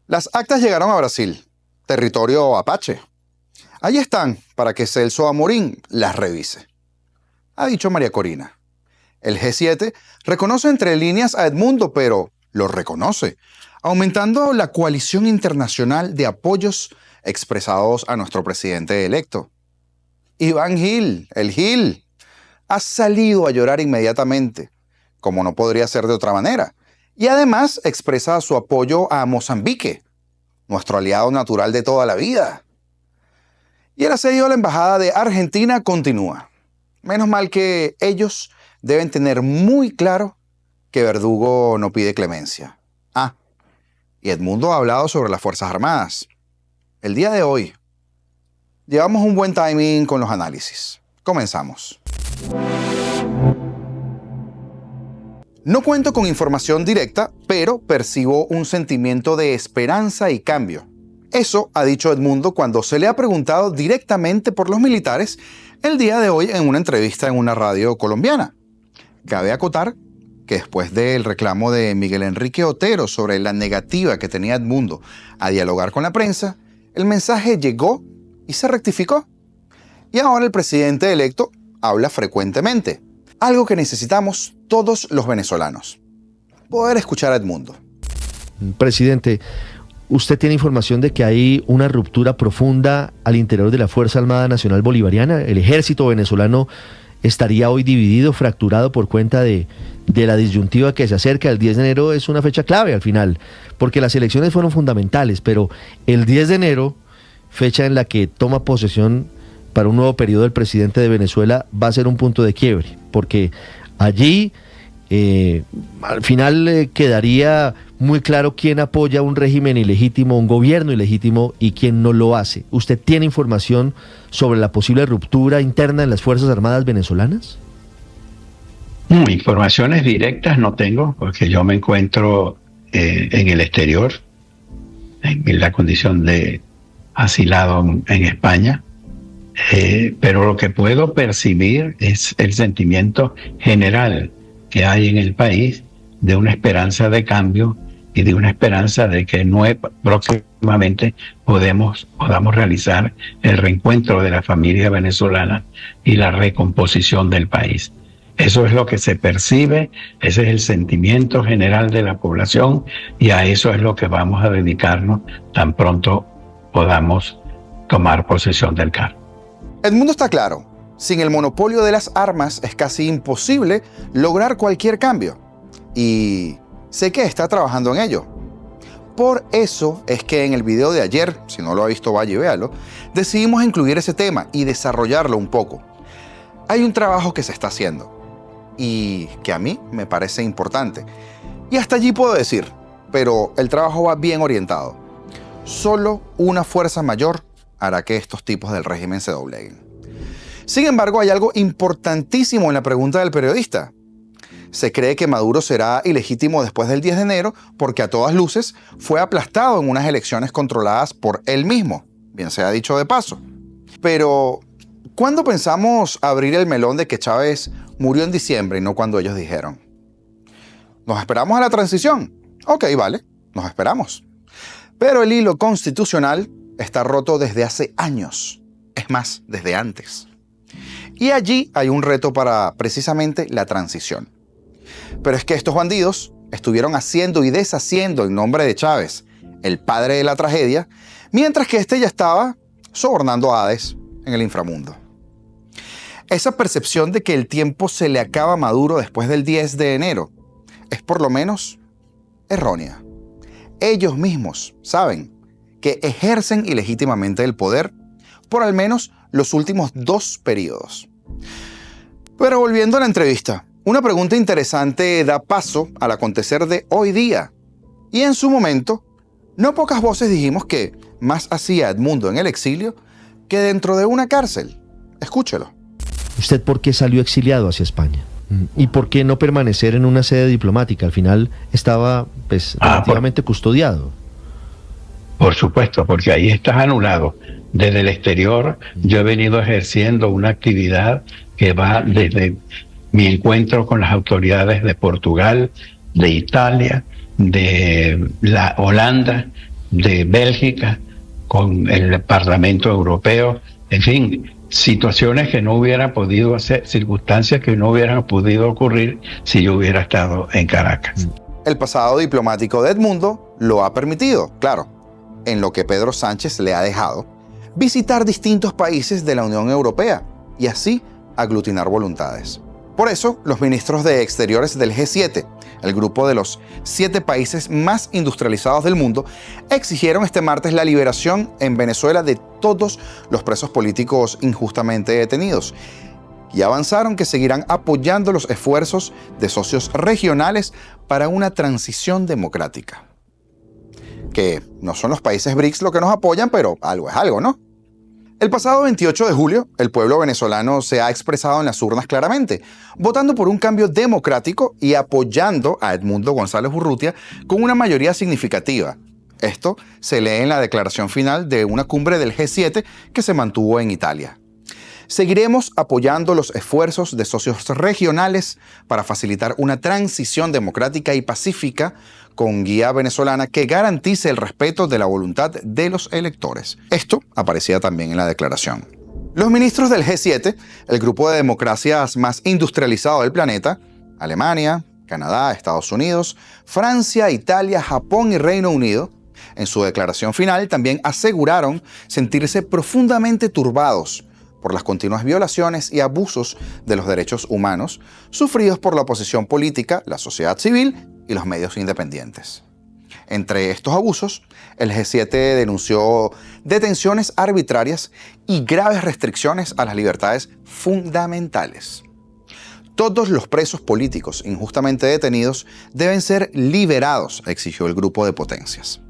Las actas llegaron a Brasil, territorio apache. Allí están para que Celso Amorín las revise. Ha dicho María Corina. El G7 reconoce entre líneas a Edmundo, pero lo reconoce, aumentando la coalición internacional de apoyos expresados a nuestro presidente electo. Iván Gil, el Gil, ha salido a llorar inmediatamente, como no podría ser de otra manera, y además expresa su apoyo a Mozambique, nuestro aliado natural de toda la vida. Y el asedio a la embajada de Argentina continúa. Menos mal que ellos deben tener muy claro que Verdugo no pide clemencia. Y Edmundo ha hablado sobre las Fuerzas Armadas. El día de hoy, llevamos un buen timing con los análisis. Comenzamos. No cuento con información directa, pero percibo un sentimiento de esperanza y cambio. Eso ha dicho Edmundo cuando se le ha preguntado directamente por los militares el día de hoy en una entrevista en una radio colombiana. Cabe acotar que después del reclamo de Miguel Enrique Otero sobre la negativa que tenía Edmundo a dialogar con la prensa, el mensaje llegó y se rectificó. Y ahora el presidente electo habla frecuentemente, algo que necesitamos todos los venezolanos. Poder escuchar a Edmundo. Presidente, ¿usted tiene información de que hay una ruptura profunda al interior de la Fuerza Armada Nacional Bolivariana? ¿El ejército venezolano estaría hoy dividido, fracturado por cuenta de la disyuntiva que se acerca? El 10 de enero es una fecha clave al final, porque las elecciones fueron fundamentales, pero el 10 de enero, fecha en la que toma posesión para un nuevo periodo el presidente de Venezuela, va a ser un punto de quiebre, porque allí al final quedaría muy claro quién apoya un régimen ilegítimo, un gobierno ilegítimo, y quién no lo hace. ¿Usted tiene información sobre la posible ruptura interna en las Fuerzas Armadas venezolanas? Informaciones directas no tengo, porque yo me encuentro en el exterior, en la condición de asilado en España, pero lo que puedo percibir es el sentimiento general que hay en el país de una esperanza de cambio y de una esperanza de que próximamente podamos realizar el reencuentro de la familia venezolana y la recomposición del país. Eso es lo que se percibe, ese es el sentimiento general de la población, y a eso es lo que vamos a dedicarnos tan pronto podamos tomar posesión del cargo. Edmundo está claro. Sin el monopolio de las armas es casi imposible lograr cualquier cambio. Y sé que está trabajando en ello. Por eso es que en el video de ayer, si no lo ha visto vaya y véalo, decidimos incluir ese tema y desarrollarlo un poco. Hay un trabajo que se está haciendo y que a mí me parece importante. Y hasta allí puedo decir, pero el trabajo va bien orientado. Solo una fuerza mayor hará que estos tipos del régimen se dobleguen. Sin embargo, hay algo importantísimo en la pregunta del periodista. Se cree que Maduro será ilegítimo después del 10 de enero porque a todas luces fue aplastado en unas elecciones controladas por él mismo, bien sea dicho de paso. Pero, ¿cuándo pensamos abrir el melón de que Chávez murió en diciembre y no cuando ellos dijeron? ¿Nos esperamos a la transición? Ok, vale, nos esperamos. Pero el hilo constitucional está roto desde hace años, es más, desde antes. Y allí hay un reto para precisamente la transición. Pero es que estos bandidos estuvieron haciendo y deshaciendo en nombre de Chávez, el padre de la tragedia, mientras que este ya estaba sobornando a Hades en el inframundo. Esa percepción de que el tiempo se le acaba a Maduro después del 10 de enero es por lo menos errónea. Ellos mismos saben que ejercen ilegítimamente el poder por al menos los últimos 2 periodos. Pero volviendo a la entrevista, una pregunta interesante da paso al acontecer de hoy día. Y en su momento, no pocas voces dijimos que más hacía Edmundo en el exilio que dentro de una cárcel. Escúchelo. ¿Usted por qué salió exiliado hacia España? ¿Y por qué no permanecer en una sede diplomática? Al final estaba relativamente custodiado. Por supuesto, porque ahí estás anulado. Desde el exterior yo he venido ejerciendo una actividad que va desde mi encuentro con las autoridades de Portugal, de Italia, de la Holanda, de Bélgica con el Parlamento Europeo, en fin, situaciones que no hubieran podido hacer, circunstancias que no hubieran podido ocurrir si yo hubiera estado en Caracas. El pasado diplomático de Edmundo lo ha permitido, claro, en lo que Pedro Sánchez le ha dejado, visitar distintos países de la Unión Europea y así aglutinar voluntades. Por eso, los ministros de Exteriores del G7, el grupo de los 7 países más industrializados del mundo, exigieron este martes la liberación en Venezuela de todos los presos políticos injustamente detenidos y avanzaron que seguirán apoyando los esfuerzos de socios regionales para una transición democrática. Que no son los países BRICS lo que nos apoyan, pero algo es algo, ¿no? El pasado 28 de julio, el pueblo venezolano se ha expresado en las urnas claramente, votando por un cambio democrático y apoyando a Edmundo González Urrutia con una mayoría significativa. Esto se lee en la declaración final de una cumbre del G7 que se mantuvo en Italia. Seguiremos apoyando los esfuerzos de socios regionales para facilitar una transición democrática y pacífica con guía venezolana que garantice el respeto de la voluntad de los electores. Esto aparecía también en la declaración. Los ministros del G7, el grupo de democracias más industrializado del planeta, Alemania, Canadá, Estados Unidos, Francia, Italia, Japón y Reino Unido, en su declaración final también aseguraron sentirse profundamente turbados por las continuas violaciones y abusos de los derechos humanos sufridos por la oposición política, la sociedad civil y los medios independientes. Entre estos abusos, el G7 denunció detenciones arbitrarias y graves restricciones a las libertades fundamentales. Todos los presos políticos injustamente detenidos deben ser liberados, exigió el grupo de potencias.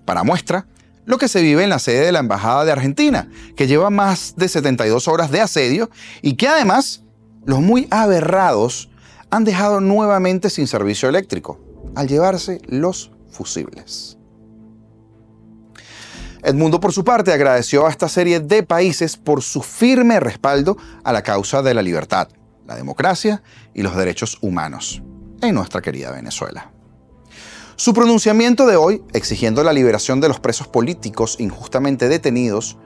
Para muestra, lo que se vive en la sede de la Embajada de Argentina, que lleva más de 72 horas de asedio y que además los muy aberrados han dejado nuevamente sin servicio eléctrico al llevarse los fusibles. Edmundo, por su parte, agradeció a esta serie de países por su firme respaldo a la causa de la libertad, la democracia y los derechos humanos en nuestra querida Venezuela. Su pronunciamiento de hoy, exigiendo la liberación de los presos políticos injustamente detenidos,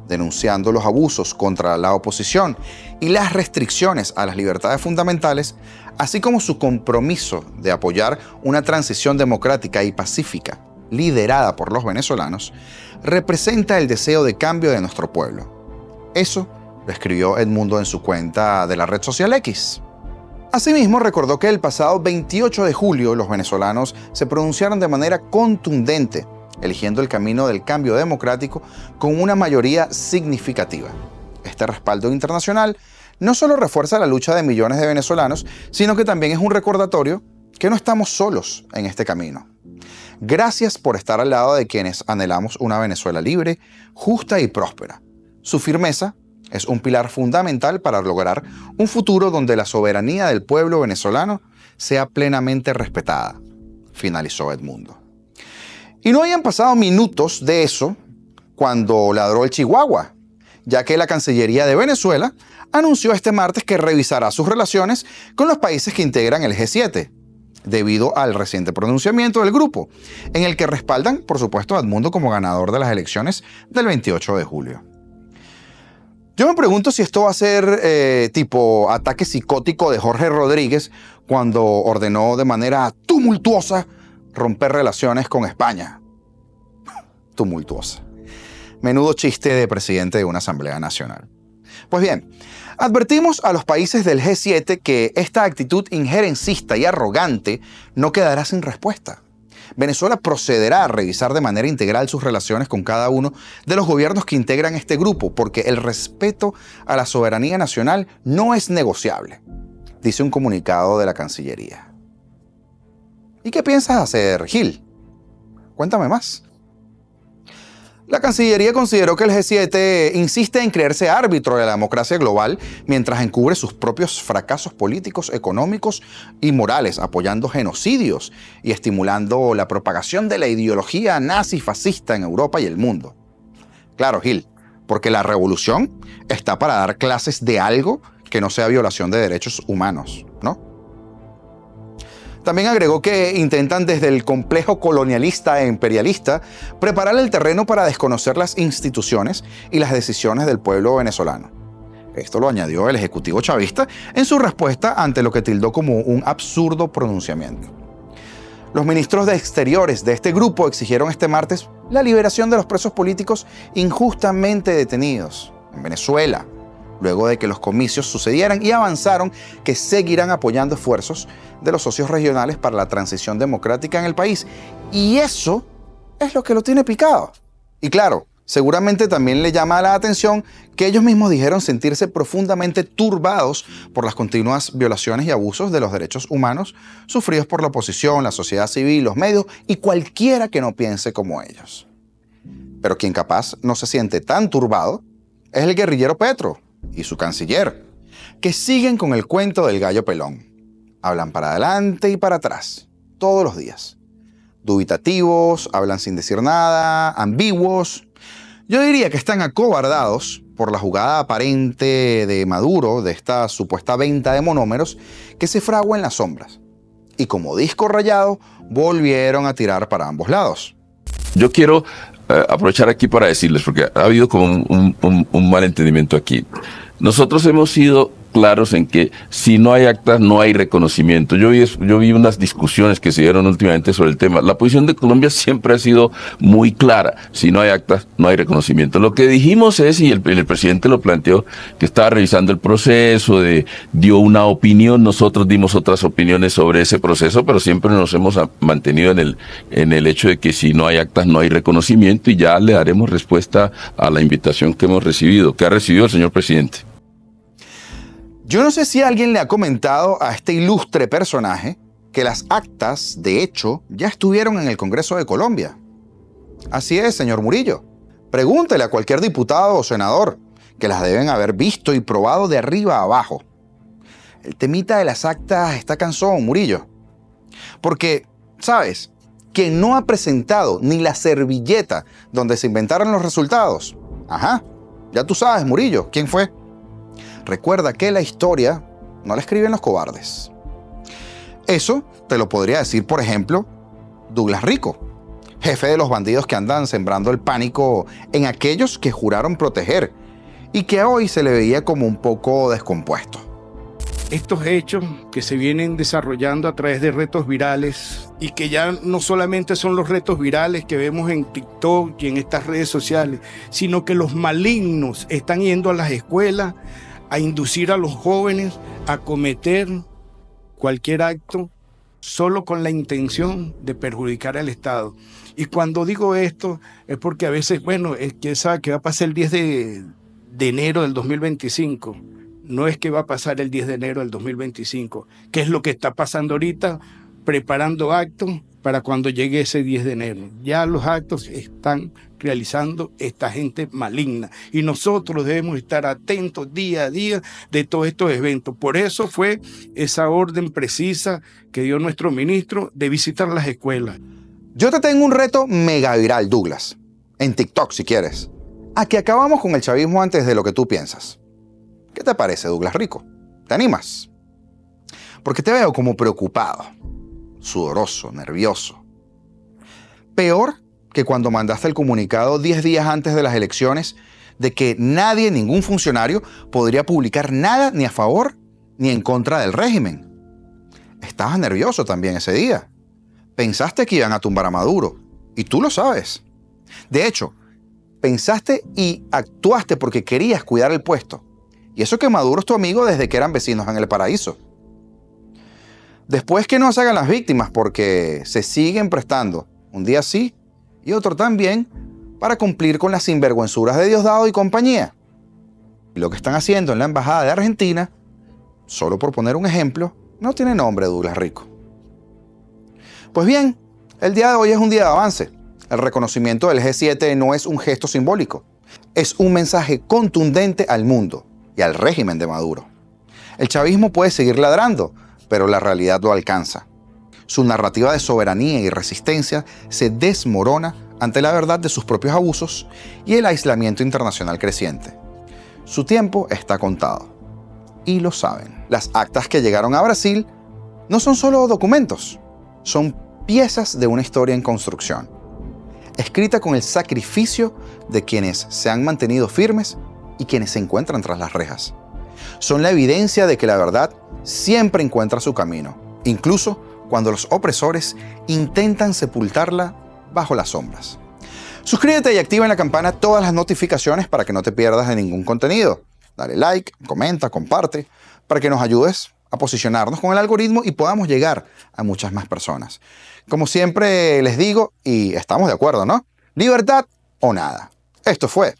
denunciando los abusos contra la oposición y las restricciones a las libertades fundamentales, así como su compromiso de apoyar una transición democrática y pacífica liderada por los venezolanos, representa el deseo de cambio de nuestro pueblo. Eso lo escribió Edmundo en su cuenta de la red social X. Asimismo, recordó que el pasado 28 de julio los venezolanos se pronunciaron de manera contundente, eligiendo el camino del cambio democrático con una mayoría significativa. Este respaldo internacional no solo refuerza la lucha de millones de venezolanos, sino que también es un recordatorio que no estamos solos en este camino. Gracias por estar al lado de quienes anhelamos una Venezuela libre, justa y próspera. Su firmeza es un pilar fundamental para lograr un futuro donde la soberanía del pueblo venezolano sea plenamente respetada, finalizó Edmundo. Y no habían pasado minutos de eso cuando ladró el chihuahua, ya que la Cancillería de Venezuela anunció este martes que revisará sus relaciones con los países que integran el G7, debido al reciente pronunciamiento del grupo, en el que respaldan, por supuesto, a Edmundo como ganador de las elecciones del 28 de julio. Yo me pregunto si esto va a ser tipo ataque psicótico de Jorge Rodríguez cuando ordenó de manera tumultuosa romper relaciones con España. Tumultuosa. Menudo chiste de presidente de una Asamblea Nacional. Pues bien, advertimos a los países del G7 que esta actitud injerencista y arrogante no quedará sin respuesta. Venezuela procederá a revisar de manera integral sus relaciones con cada uno de los gobiernos que integran este grupo, porque el respeto a la soberanía nacional no es negociable, dice un comunicado de la Cancillería. ¿Y qué piensas hacer, Gil? Cuéntame más. La Cancillería consideró que el G7 insiste en creerse árbitro de la democracia global mientras encubre sus propios fracasos políticos, económicos y morales, apoyando genocidios y estimulando la propagación de la ideología nazi-fascista en Europa y el mundo. Claro, Gil, porque la revolución está para dar clases de algo que no sea violación de derechos humanos, ¿no? También agregó que intentan desde el complejo colonialista e imperialista preparar el terreno para desconocer las instituciones y las decisiones del pueblo venezolano. Esto lo añadió el ejecutivo chavista en su respuesta ante lo que tildó como un absurdo pronunciamiento. Los ministros de Exteriores de este grupo exigieron este martes la liberación de los presos políticos injustamente detenidos en Venezuela, luego de que los comicios sucedieran, y avanzaron que seguirán apoyando esfuerzos de los socios regionales para la transición democrática en el país. Y eso es lo que lo tiene picado. Y claro, seguramente también le llama la atención que ellos mismos dijeron sentirse profundamente turbados por las continuas violaciones y abusos de los derechos humanos sufridos por la oposición, la sociedad civil, los medios y cualquiera que no piense como ellos. Pero quien capaz no se siente tan turbado es el guerrillero Petro y su canciller, que siguen con el cuento del gallo pelón. Hablan para adelante y para atrás, todos los días. Dubitativos, hablan sin decir nada, ambiguos. Yo diría que están acobardados por la jugada aparente de Maduro, de esta supuesta venta de monómeros que se fragua en las sombras. Y como disco rayado, volvieron a tirar para ambos lados. Yo quiero aprovechar aquí para decirles, porque ha habido como un malentendimiento aquí. Nosotros hemos sido claros en que si no hay actas, no hay reconocimiento. Yo vi unas discusiones que se dieron últimamente sobre el tema. La posición de Colombia siempre ha sido muy clara. Si no hay actas, no hay reconocimiento. Lo que dijimos es, y el presidente lo planteó, que estaba revisando el proceso, dio una opinión, nosotros dimos otras opiniones sobre ese proceso, pero siempre nos hemos mantenido en el hecho de que si no hay actas, no hay reconocimiento, y ya le daremos respuesta a la invitación que hemos recibido, que ha recibido el señor presidente. Yo no sé si alguien le ha comentado a este ilustre personaje que las actas, de hecho, ya estuvieron en el Congreso de Colombia. Así es, señor Murillo. Pregúntele a cualquier diputado o senador, que las deben haber visto y probado de arriba a abajo. El temita de las actas está cansón, Murillo. Porque, ¿sabes? Quien no ha presentado ni la servilleta donde se inventaron los resultados. Ajá, ya tú sabes, Murillo, ¿quién fue? Recuerda que la historia no la escriben los cobardes. Eso te lo podría decir, por ejemplo, Douglas Rico, jefe de los bandidos que andan sembrando el pánico en aquellos que juraron proteger y que hoy se le veía como un poco descompuesto. Estos hechos que se vienen desarrollando a través de retos virales y que ya no solamente son los retos virales que vemos en TikTok y en estas redes sociales, sino que los malignos están yendo a las escuelas a inducir a los jóvenes a cometer cualquier acto solo con la intención de perjudicar al Estado. Y cuando digo esto es porque a veces, es que sabe que va a pasar el 10 de enero del 2025. No es que va a pasar el 10 de enero del 2025, que es lo que está pasando ahorita, preparando actos para cuando llegue ese 10 de enero. Ya los actos están realizando esta gente maligna y nosotros debemos estar atentos día a día de todos estos eventos. Por eso fue esa orden precisa que dio nuestro ministro de visitar las escuelas. Yo te tengo un reto mega viral, Douglas, en TikTok si quieres, a que acabamos con el chavismo antes de lo que tú piensas. ¿Qué te parece, Douglas Rico? ¿Te animas? Porque te veo como preocupado, sudoroso, nervioso. Peor que cuando mandaste el comunicado 10 días antes de las elecciones de que nadie, ningún funcionario, podría publicar nada ni a favor ni en contra del régimen. Estabas nervioso también ese día. Pensaste que iban a tumbar a Maduro, y tú lo sabes. De hecho, pensaste y actuaste porque querías cuidar el puesto. Y eso que Maduro es tu amigo desde que eran vecinos en el paraíso. Después que no se hagan las víctimas porque se siguen prestando un día sí y otro también para cumplir con las sinvergüenzuras de Diosdado y compañía. Y lo que están haciendo en la Embajada de Argentina, solo por poner un ejemplo, no tiene nombre, Douglas Rico. Pues bien, el día de hoy es un día de avance. El reconocimiento del G7 no es un gesto simbólico, es un mensaje contundente al mundo y al régimen de Maduro. El chavismo puede seguir ladrando, pero la realidad lo alcanza. Su narrativa de soberanía y resistencia se desmorona ante la verdad de sus propios abusos y el aislamiento internacional creciente. Su tiempo está contado. Y lo saben. Las actas que llegaron a Brasil no son solo documentos, son piezas de una historia en construcción, escrita con el sacrificio de quienes se han mantenido firmes y quienes se encuentran tras las rejas. Son la evidencia de que la verdad siempre encuentra su camino, incluso cuando los opresores intentan sepultarla bajo las sombras. Suscríbete y activa en la campana todas las notificaciones para que no te pierdas de ningún contenido. Dale like, comenta, comparte, para que nos ayudes a posicionarnos con el algoritmo y podamos llegar a muchas más personas. Como siempre les digo, y estamos de acuerdo, ¿no? Libertad o nada. Esto fue